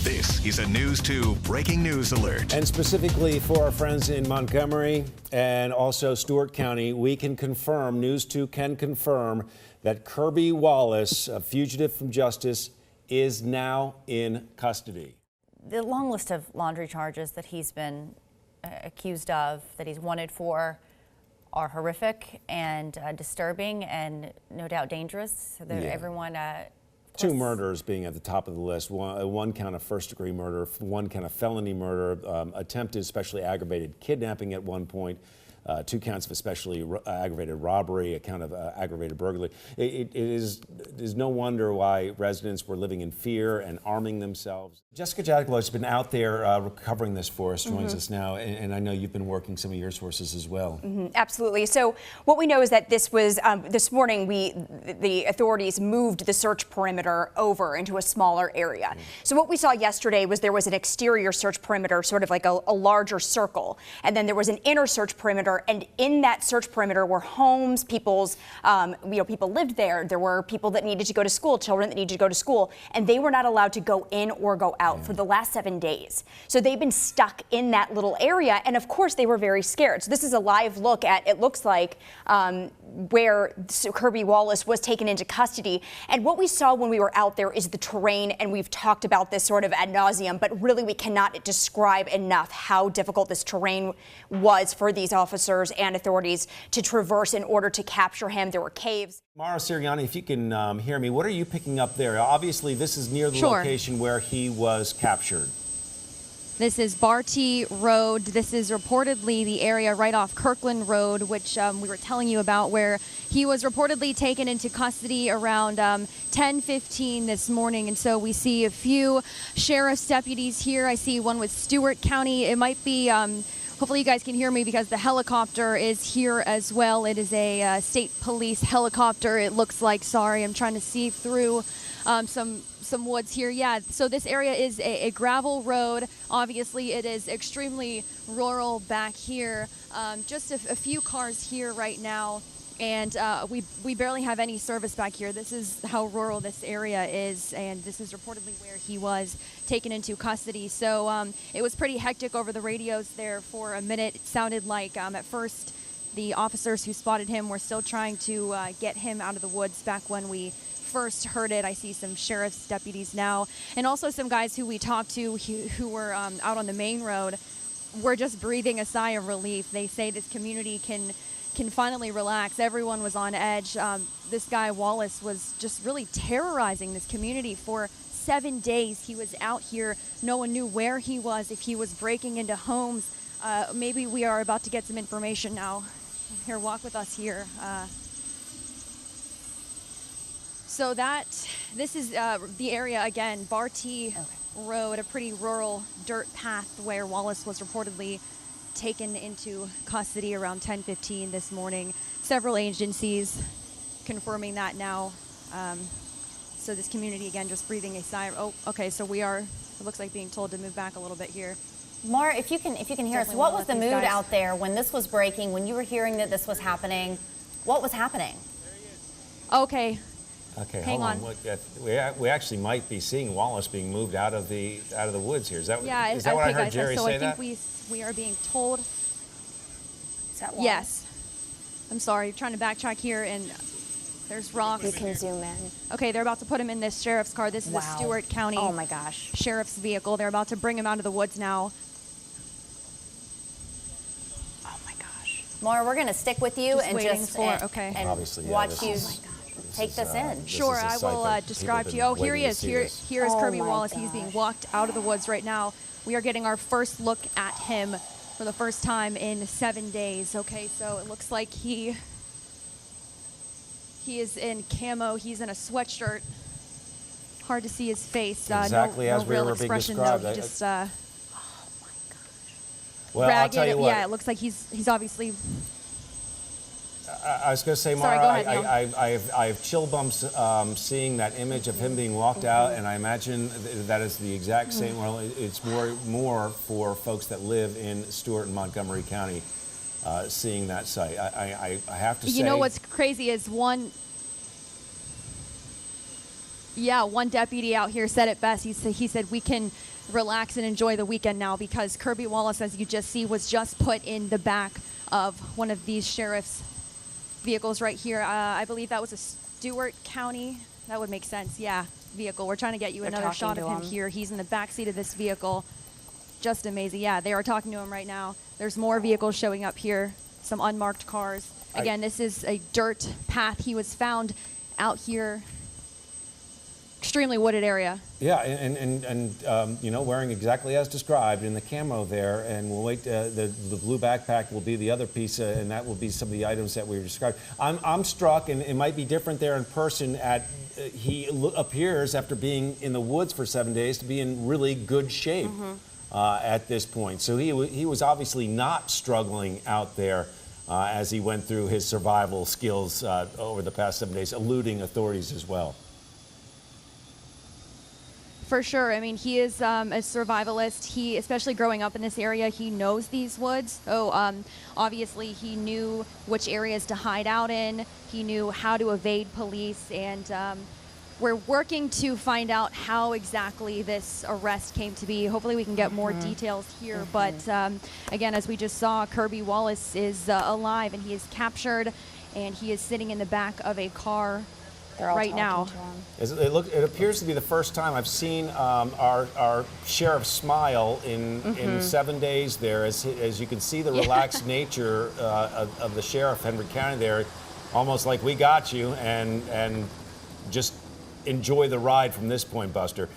This is a News 2 breaking news alert. And specifically for our friends in Montgomery and also Stewart County, we can confirm, News 2 can confirm that Kirby Wallace, a fugitive from justice, is now in custody. The long list of laundry charges that he's been accused of, that he's wanted for, are horrific and disturbing and no doubt dangerous. So everyone. Two murders being at the top of the list, one count of first-degree murder, one count of felony murder, attempted especially aggravated kidnapping at one point, two counts of especially aggravated robbery, a count of aggravated burglary. It is no wonder why residents were living in fear and arming themselves. Jessica Jadaglo has been out there covering this for us, joins us now, and I know you've been working some of your sources as well. Absolutely. So what we know is that this was this morning the authorities moved the search perimeter over into a smaller area. So what we saw yesterday was there was an exterior search perimeter, sort of like a larger circle, and then there was an inner search perimeter, and in that search perimeter were homes, people's, people lived there. There were people that needed to go to school, children that needed to go to school, and they were not allowed to go in or go out for the last 7 days. So they've been stuck in that little area, and of course they were very scared. So this is a live look at, it looks like, where Kirby Wallace was taken into custody. And what we saw when we were out there is the terrain, and we've talked about this sort of ad nauseum, but really we cannot describe enough how difficult this terrain was for these officers and authorities to traverse in order to capture him. There were caves. Mara Siriani, if you can hear me, what are you picking up there? Obviously, this is near the location where he was captured. This is Barty Road. This is reportedly the area right off Kirkland Road, which we were telling you about, where he was reportedly taken into custody around 10:15 this morning. And so we see a few sheriff's deputies here. I see one with Stewart County. It might be, hopefully you guys can hear me because the helicopter is here as well. It is a state police helicopter, it looks like. Sorry, I'm trying to see through some woods here. Yeah, so this area is a gravel road. Obviously, it is extremely rural back here. Just a few cars here right now, and we barely have any service back here. This is how rural this area is, and this is reportedly where he was taken into custody. So it was pretty hectic over the radios there for a minute. It sounded like at first the officers who spotted him were still trying to get him out of the woods back when we first heard it. I see some sheriff's deputies now, and also some guys who we talked to who were out on the main road were just breathing a sigh of relief. They say this community can finally relax. Everyone was on edge. This guy Wallace was just really terrorizing this community for 7 days. He was out here. No one knew where he was, if he was breaking into homes. Maybe we are about to get some information now. Here, walk with us here. So this is the area again, Barty Road, a pretty rural dirt path where Wallace was reportedly taken into custody around 10:15 this morning. Several agencies confirming that now. So this community again just breathing a sigh. Oh, okay. So we are. It looks like being told to move back a little bit here. Mara, if you can hear us, what was the mood out there when this was breaking? When you were hearing that this was happening, what was happening? Okay. Okay, hang hold on. Look, we actually might be seeing Wallace being moved out of the woods here. Is that what I heard Jerry say? So I think we are being told. Is that Wallace? Yes. I'm sorry. Trying to backtrack here, and there's rocks. You can zoom in. Okay, they're about to put him in this sheriff's car. This is the Stewart County. Oh my gosh. Sheriff's vehicle. They're about to bring him out of the woods now. Oh my gosh. Mara, we're going to stick with you and Obviously, watch you take this in. Sure, I will describe to you. Oh, here he is. Here is Kirby Wallace. He's being walked out of the woods right now. We are getting our first look at him for the first time in 7 days. Okay, so it looks like he is in camo. He's in a sweatshirt. Hard to see his face. Exactly no as we real were being expression, described. though. Just oh my gosh. Well, ragged. I'll tell you what. Yeah, it looks like he's obviously. I was going to say, Mara, Sorry, go ahead, I have chill bumps seeing that image of him being walked out, and I imagine that is the exact same. Well, it's more for folks that live in Stewart and Montgomery County seeing that sight. I have to say. You know what's crazy is Yeah, one deputy out here said it best. He said we can relax and enjoy the weekend now because Kirby Wallace, as you just see, was just put in the back of one of these sheriff's vehicles right here. I believe that was a Stewart County. That would make sense. Yeah, vehicle. We're trying to get you another shot of him here. He's in the back seat of this vehicle. Just amazing. Yeah, they are talking to him right now. There's more vehicles showing up here, some unmarked cars. Again, this is a dirt path. He was found out here, extremely wooded area. Yeah, and you know, wearing exactly as described in the camo there, and we'll wait. The blue backpack will be the other piece, and that will be some of the items that we described. I'm struck, and it might be different there in person. He appears, after being in the woods for 7 days, to be in really good shape at this point. So he was obviously not struggling out there as he went through his survival skills over the past 7 days, eluding authorities as well. For sure. I mean, he is a survivalist. He, especially growing up in this area, he knows these woods. So obviously he knew which areas to hide out in. He knew how to evade police. And we're working to find out how exactly this arrest came to be. Hopefully we can get more details here. But again, as we just saw, Kirby Wallace is alive, and he is captured, and he is sitting in the back of a car right now. It appears to be the first time I've seen our sheriff smile in 7 days there. As you can see the relaxed nature of the sheriff, Henry County there, almost like we got you, and just enjoy the ride from this point, Buster.